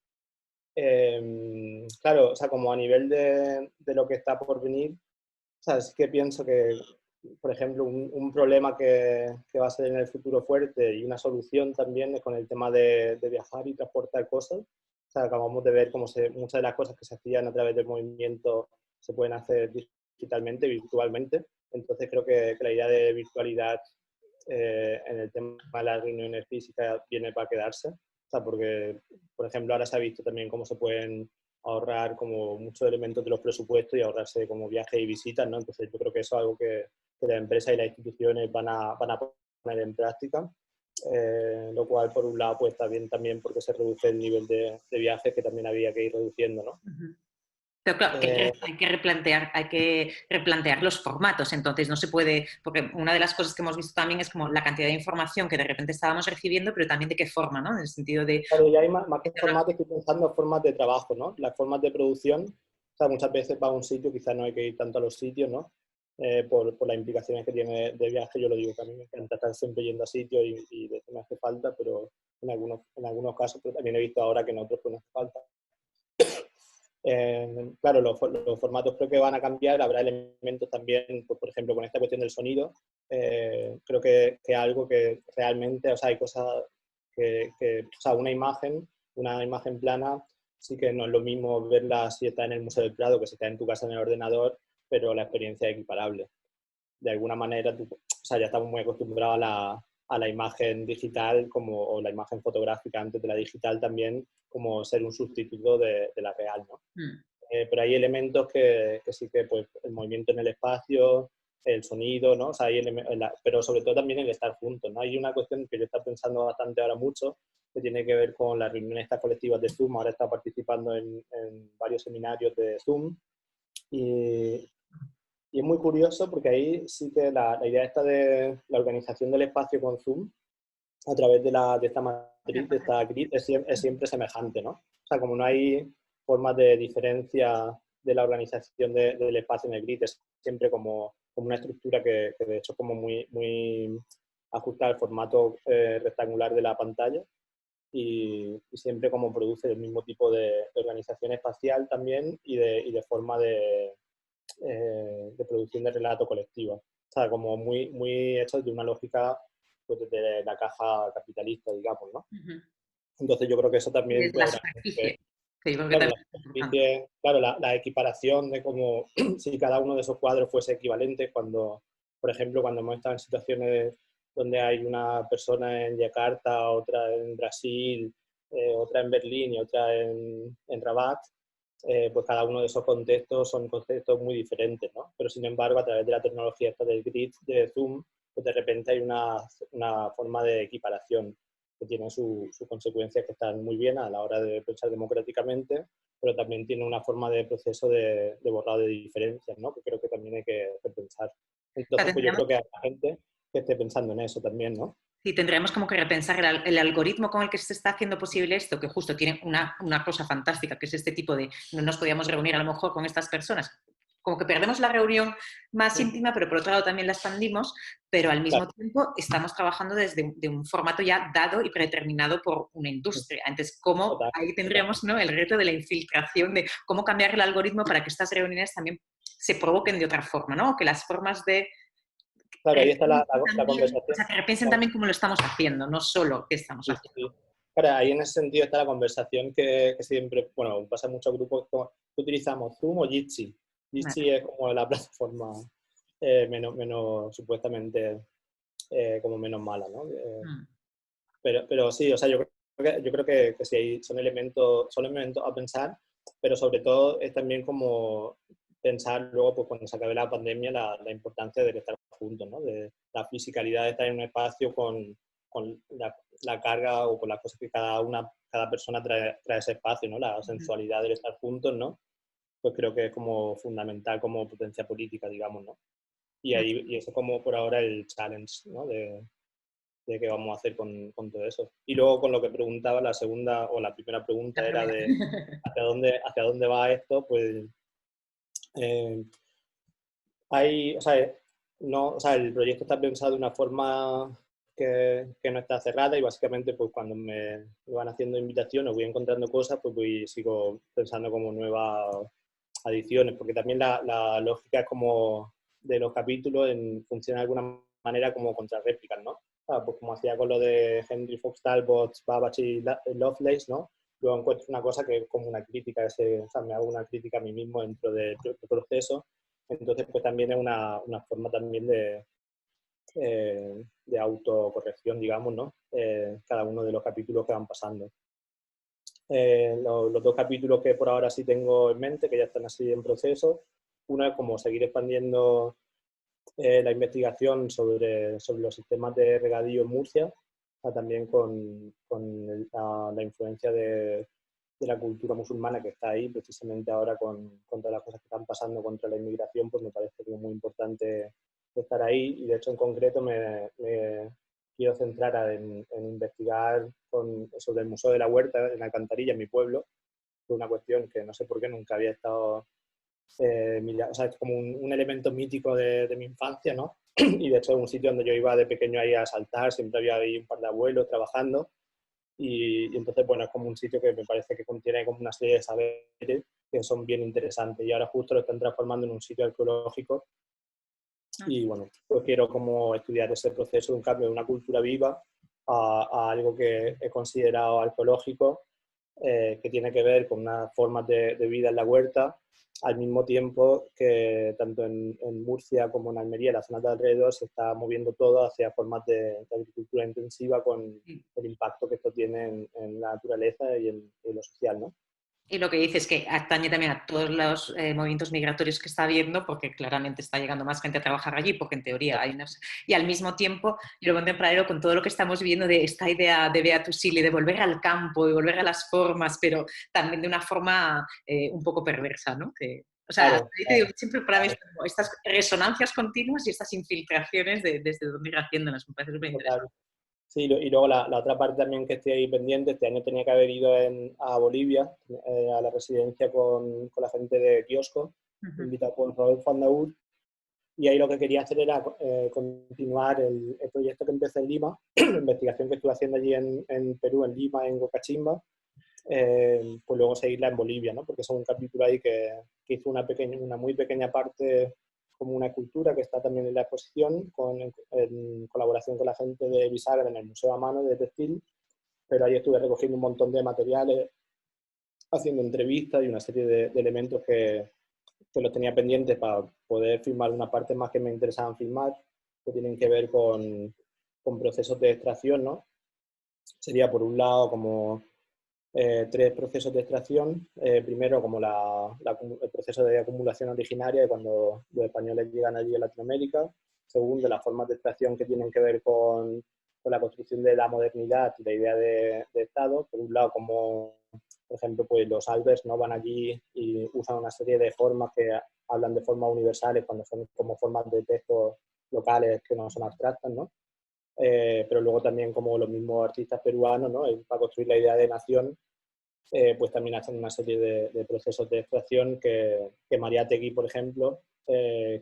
Claro, o sea, como a nivel de lo que está por venir, o sea, sí que pienso que, por ejemplo, un problema que va a ser en el futuro fuerte y una solución también es con el tema de viajar y transportar cosas. O sea, acabamos de ver cómo muchas de las cosas que se hacían a través del movimiento se pueden hacer digitalmente, virtualmente. Entonces creo que la idea de virtualidad en el tema de las reuniones físicas viene para quedarse. O sea, porque, por ejemplo, ahora se ha visto también cómo se pueden ahorrar como muchos elementos de los presupuestos y ahorrarse como viajes y visitas, ¿no? Entonces yo creo que eso es algo que las empresas y las instituciones van a poner en práctica, lo cual por un lado pues está bien también porque se reduce el nivel de viajes que también había que ir reduciendo, ¿no? Pero claro, Eh, hay que replantear los formatos, entonces no se puede, porque una de las cosas que hemos visto también es como la cantidad de información que de repente estábamos recibiendo, pero también de qué forma, ¿no? En el sentido de... Claro, ya hay más que formatos, estoy pensando en formas de trabajo, ¿no? Las formas de producción, o sea, muchas veces para un sitio quizás no hay que ir tanto a los sitios, ¿no? Por las implicaciones que tiene de viaje, yo lo digo, que a mí me encanta estar siempre yendo a sitios y de eso me hace falta, pero en algunos casos, pero también he visto ahora que en otros pues no hace falta. Claro, los formatos creo que van a cambiar, habrá elementos también, pues, por ejemplo, con esta cuestión del sonido, creo que algo que realmente, o sea, hay cosas o sea, una imagen plana sí que no es lo mismo verla si está en el Museo del Prado que si está en tu casa en el ordenador, pero la experiencia es equiparable. De alguna manera, o sea, ya estamos muy acostumbrados a la imagen digital como, o la imagen fotográfica antes de la digital también, como ser un sustituto de la real, ¿no? Mm. Pero hay elementos que sí que, pues, el movimiento en el espacio, el sonido, ¿no? O sea, pero sobre todo también el estar juntos, ¿no? Hay una cuestión que yo estoy pensando bastante ahora mucho, que tiene que ver con las reuniones estas colectivas de Zoom. Ahora he estado participando en varios seminarios de Zoom y, y es muy curioso porque ahí sí que la idea esta de la organización del espacio con Zoom a través de esta matriz, de esta grid, es siempre semejante, ¿no? O sea, como no hay formas de diferencia de la organización del espacio en el grid, es siempre como una estructura que de hecho es como muy ajustada al formato rectangular de la pantalla y siempre como produce el mismo tipo de organización espacial también y de forma de producción de relato colectiva. O sea, como muy hecho de una lógica pues, desde la caja capitalista, digamos, ¿no? Ujú. Entonces yo creo que eso Y también desde la puede tener que ver. superficie, que yo creo que Claro, también la es importante. superficie, claro, la equiparación de cómo si cada uno de esos cuadros fuese equivalente cuando, por ejemplo, cuando hemos estado en situaciones donde hay una persona en Yakarta, otra en Brasil, otra en Berlín y otra en Rabat, pues cada uno de esos contextos son contextos muy diferentes, ¿no? Pero sin embargo, a través de la tecnología esta del grid, de Zoom, pues de repente hay una forma de equiparación que tiene sus consecuencias que están muy bien a la hora de pensar democráticamente, pero también tiene una forma de proceso de borrado de diferencias, ¿no? Que creo que también hay que pensar. O sea, Entonces, pues yo creo que hay gente que esté pensando en eso también, ¿no? sí, tendremos como que repensar el algoritmo con el que se está haciendo posible esto, que justo tiene una cosa fantástica, que es este tipo de, no nos podíamos reunir a lo mejor con estas personas, como que perdemos la reunión más íntima, pero por otro lado también la expandimos, pero al mismo Claro, tiempo estamos trabajando desde de un formato ya dado y predeterminado por una industria. Entonces, ¿cómo total, ahí total. tendríamos, ¿no?, el reto de la infiltración, de cómo cambiar el algoritmo para que estas reuniones también se provoquen de otra forma, ¿no? Que las formas de Claro, ahí está la también, o conversación. sea, que repiensen La- también cómo lo estamos haciendo, no solo qué estamos Sí, sí, haciendo. sí. Claro, ahí en ese sentido está la conversación que siempre, bueno, pasa en muchos grupos, que utilizamos Zoom o Jitsi. Vale. Jitsi es como la plataforma menos supuestamente como menos mala, ¿no? Mm. Pero sí, o sea, yo creo que sí, son elementos a pensar, pero sobre todo es también como pensar luego, pues cuando se acabe la pandemia, la importancia de estar juntos, ¿no? De la fisicalidad de estar en un espacio con la carga o con las cosas que cada persona trae a ese espacio, ¿no? La sensualidad del estar juntos, ¿no? Pues creo que es como fundamental como potencia política, digamos, ¿no? Y eso como por ahora el challenge, ¿no? De qué vamos a hacer con todo eso. Y luego con lo que preguntaba, la segunda o la primera pregunta La era primera. de hacia dónde va esto, pues eh, o sea, no, o sea, el proyecto está pensado de una forma que no está cerrada y básicamente pues cuando me van haciendo invitaciones, voy encontrando cosas, pues sigo pensando como nuevas adiciones, porque también la lógica es como de los capítulos funciona de alguna manera como contrarréplicas, ¿no? Pues como hacía con lo de Henry Fox Talbot, Babbage y Lovelace, ¿no? Luego encuentro una cosa que es como una crítica, o sea, me hago una crítica a mí mismo dentro del proceso. Entonces, pues también es una forma también de autocorrección, digamos, ¿no? Cada uno de los capítulos que van pasando. Los dos capítulos que por ahora sí tengo en mente, que ya están así en proceso, uno es como seguir expandiendo la investigación sobre los sistemas de regadío en Murcia, también con la influencia de la cultura musulmana que está ahí, precisamente ahora con todas las cosas que están pasando contra la inmigración, pues me parece que es muy importante estar ahí y de hecho en concreto me quiero centrar en investigar sobre el Museo de la Huerta en Alcantarilla, en mi pueblo, por una cuestión que no sé por qué nunca había estado o sea, es como un elemento mítico de mi infancia, ¿no? Y de hecho es un sitio donde yo iba de pequeño ahí a saltar, siempre había ahí un par de abuelos trabajando y entonces, bueno, es como un sitio que me parece que contiene como una serie de saberes que son bien interesantes y ahora justo lo están transformando en un sitio arqueológico y bueno, pues quiero como estudiar ese proceso de un cambio de una cultura viva a algo que he considerado arqueológico que tiene que ver con unas formas de vida en la huerta, al mismo tiempo que tanto en Murcia como en Almería, las zonas de alrededor, se está moviendo todo hacia formas de agricultura intensiva con el impacto que esto tiene en la naturaleza y en lo social, ¿no? Y lo que dices es que atañe también a todos los movimientos migratorios que está habiendo, porque claramente está llegando más gente a trabajar allí, porque en teoría hay unos... Y al mismo tiempo, yo lo veo en paralelo con todo lo que estamos viendo de esta idea de Beatus Sili, de volver al campo, de volver a las formas, pero también de una forma un poco perversa, ¿no? Que, o sea, Claro, te digo, claro, siempre para mí es como estas resonancias continuas y estas infiltraciones desde donde ir haciéndolas, me parece súper interesante. total. Sí, y luego la otra parte también que estoy ahí pendiente, este año tenía que haber ido a Bolivia, a la residencia con la gente de Kiosco, Uh -huh. invitado por Rodolfo Andaur, y ahí lo que quería hacer era continuar el proyecto que empecé en Lima, la investigación que estuve haciendo allí en Perú, en Lima, en Cocachimba, pues luego seguirla en Bolivia, ¿no? Porque es un capítulo ahí que hizo una muy pequeña parte como una cultura que está también en la exposición, en colaboración con la gente de Bisagra en el Museo a Mano de Textil, pero ahí estuve recogiendo un montón de materiales, haciendo entrevistas y una serie de elementos que los tenía pendientes para poder filmar una parte más que me interesaban filmar, que tienen que ver con procesos de extracción, ¿no? Sería por un lado como tres procesos de extracción. Primero, como el proceso de acumulación originaria de cuando los españoles llegan allí a Latinoamérica. Segundo, las formas de extracción que tienen que ver con la construcción de la modernidad y la idea de Estado. Por un lado, como por ejemplo, pues los Albers no van allí y usan una serie de formas que hablan de formas universales cuando son como formas de textos locales que no son abstractas, ¿no? Pero luego también como los mismos artistas peruanos, ¿no? Para construir la idea de nación, pues también hacen una serie de procesos de extracción que Mariátegui, por ejemplo,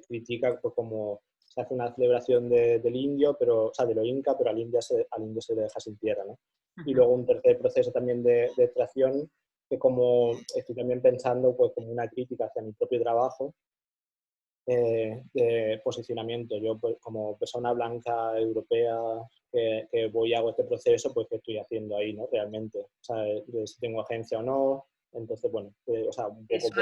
critica pues, como se hace una celebración del indio, pero, o sea, de los incas, pero al indio se le deja sin tierra, ¿no? Uh Y -huh. luego un tercer proceso también de extracción, que como estoy también pensando pues como una crítica hacia mi propio trabajo, de posicionamiento. Yo, pues, como persona blanca europea que voy y hago este proceso, pues qué estoy haciendo ahí, ¿no? Realmente, o sea, de si tengo agencia o no. Entonces, bueno, o sea, un Es poco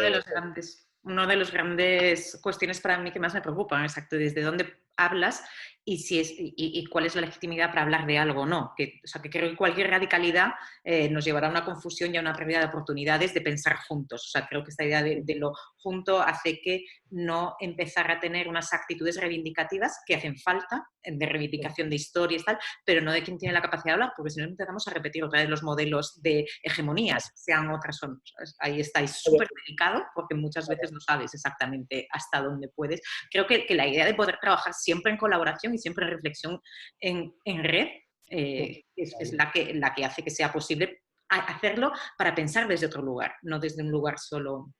uno de los grandes cuestiones para mí que más me preocupan, exacto, desde dónde hablas y, si es, y cuál es la legitimidad para hablar de algo o no. O sea, que creo que cualquier radicalidad nos llevará a una confusión y a una pérdida de oportunidades de pensar juntos. O sea, creo que esta idea de lo junto hace que no empezar a tener unas actitudes reivindicativas que hacen falta, de reivindicación de historias y tal, pero no de quien tiene la capacidad de hablar, porque si no empezamos a repetir otra vez los modelos de hegemonías, sean otras o no. Ahí estáis súper delicado porque muchas veces no sabes exactamente hasta dónde puedes. Creo que la idea de poder trabajar siempre en colaboración y siempre en reflexión en red es la que hace que sea posible hacerlo para pensar desde otro lugar, no desde un lugar solo.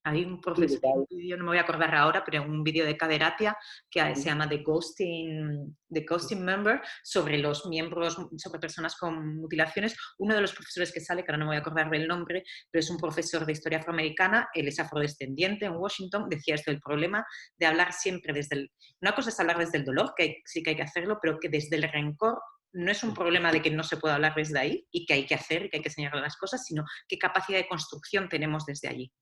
Hay un sí, profesor, un vídeo, no me voy a acordar ahora, pero un vídeo de Caderatia que se llama The Ghosting Member, sobre los miembros, sobre personas con mutilaciones. Uno de los profesores que sale, que ahora no me voy a acordar del nombre, pero es un profesor de historia afroamericana, él es afrodescendiente en Washington, decía esto, el problema de hablar siempre desde el... Una cosa es hablar desde el dolor, sí que hay que hacerlo, pero que desde el rencor no es un problema de que no se pueda hablar desde ahí y que hay que hacer y que hay que señalar las cosas, sino qué capacidad de construcción tenemos desde allí.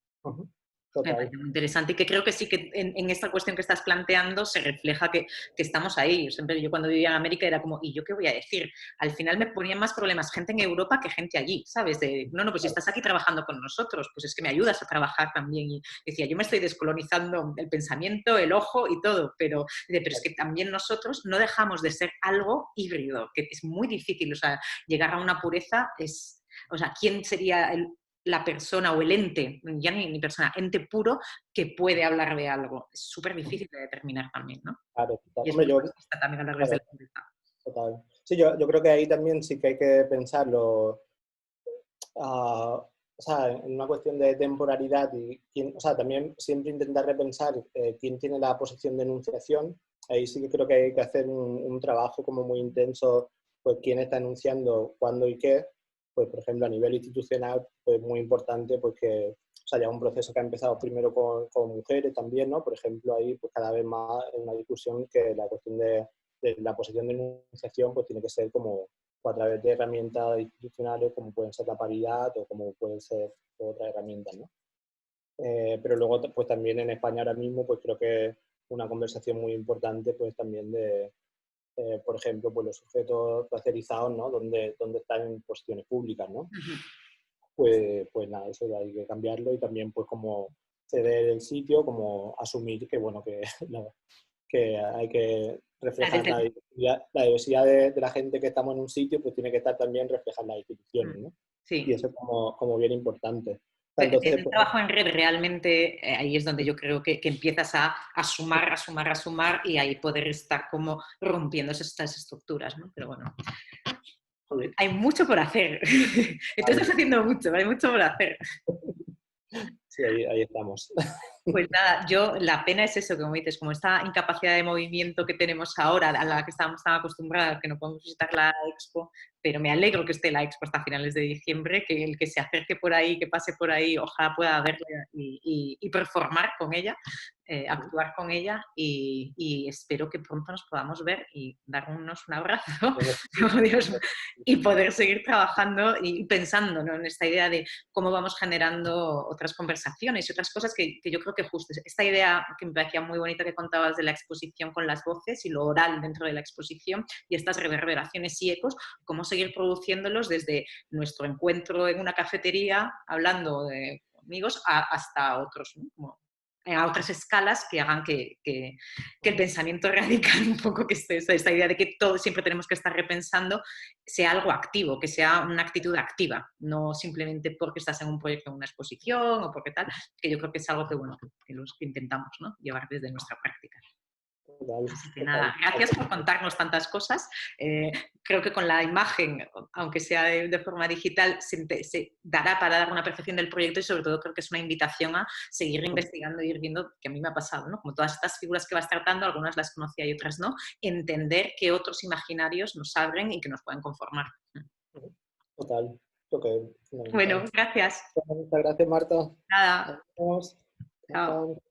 Me total. parece muy interesante y que creo que sí que en esta cuestión que estás planteando se refleja que estamos ahí. Yo cuando vivía en América era como, ¿y yo qué voy a decir? Al final me ponían más problemas gente en Europa que gente allí, ¿sabes? No, pues si estás aquí trabajando con nosotros, pues es que me ayudas a trabajar también. Y decía, yo me estoy descolonizando el pensamiento, el ojo y todo, pero es que también nosotros no dejamos de ser algo híbrido, que es muy difícil, o sea, llegar a una pureza es... O sea, ¿quién sería la persona o el ente, ya ni persona, ente puro que puede hablar de algo? Es súper difícil de determinar también, ¿no? Claro, total. Y es Hombre, muy yo, fascista también hablar desde claro, la libertad. total. Sí, yo creo que ahí también sí que hay que pensarlo, o sea, en una cuestión de temporalidad y o sea, también siempre intentar repensar quién tiene la posición de enunciación. Ahí sí que creo que hay que hacer un trabajo como muy intenso, pues quién está enunciando, cuándo y qué. Pues, por ejemplo, a nivel institucional, pues muy importante pues que, o sea, ya un proceso que ha empezado primero con mujeres también, ¿no? Por ejemplo, ahí pues cada vez más en una discusión que la cuestión de la posición de enunciación pues tiene que ser como a través de herramientas institucionales como pueden ser la paridad o como pueden ser otras herramientas, ¿no? Pero luego pues también en España ahora mismo pues creo que una conversación muy importante pues también de, por ejemplo, pues los sujetos racializados, ¿no? Donde están en posiciones públicas, ¿no? Pues nada, eso hay que cambiarlo y también pues como ceder el sitio, como asumir que bueno, que, que hay que reflejar la diversidad de la gente que estamos en un sitio, pues tiene que estar también reflejar las instituciones, ¿no? Sí. Y eso es como bien importante. Entonces, Entonces, el pues, trabajo en red realmente, ahí es donde yo creo que empiezas a sumar y ahí poder estar como rompiendo estas estructuras, ¿no? Pero bueno, sí, hay mucho por hacer. Tú estás haciendo mucho, hay mucho por hacer. sí, ahí estamos. Pues nada, la pena es eso, como dices, como esta incapacidad de movimiento que tenemos ahora, a la que estamos tan acostumbrados, que no podemos visitar la expo, pero me alegro que esté la expo hasta finales de diciembre, que el que se acerque por ahí, que pase por ahí, ojalá pueda verla y performar con ella, actuar con ella y espero que pronto nos podamos ver y darnos un abrazo, oh, Dios, y poder seguir trabajando y pensando, ¿no? En esta idea de cómo vamos generando otras conversaciones y otras cosas que yo creo que justo esta idea que me parecía muy bonita que contabas de la exposición con las voces y lo oral dentro de la exposición y estas reverberaciones y ecos, cómo seguir produciéndolos desde nuestro encuentro en una cafetería hablando de amigos hasta otros, ¿no? Como a otras escalas que hagan que el pensamiento radical un poco, que esta idea de que todo siempre tenemos que estar repensando, sea algo activo, que sea una actitud activa, no simplemente porque estás en un proyecto, en una exposición o porque tal, que yo creo que es algo que, bueno, que los que intentamos, ¿no? Llevar desde nuestra práctica. Así que nada, gracias por contarnos tantas cosas. Creo que con la imagen, aunque sea de forma digital, se dará para dar una percepción del proyecto y sobre todo creo que es una invitación a seguir investigando y ir viendo, que a mí me ha pasado, ¿no? Como todas estas figuras que vas tratando, algunas las conocía y otras no, entender que otros imaginarios nos abren y que nos pueden conformar. Total, lo que es Bueno, fundamental. gracias. Muchas gracias, Marta. Nada, Nos vemos. chao. Chao.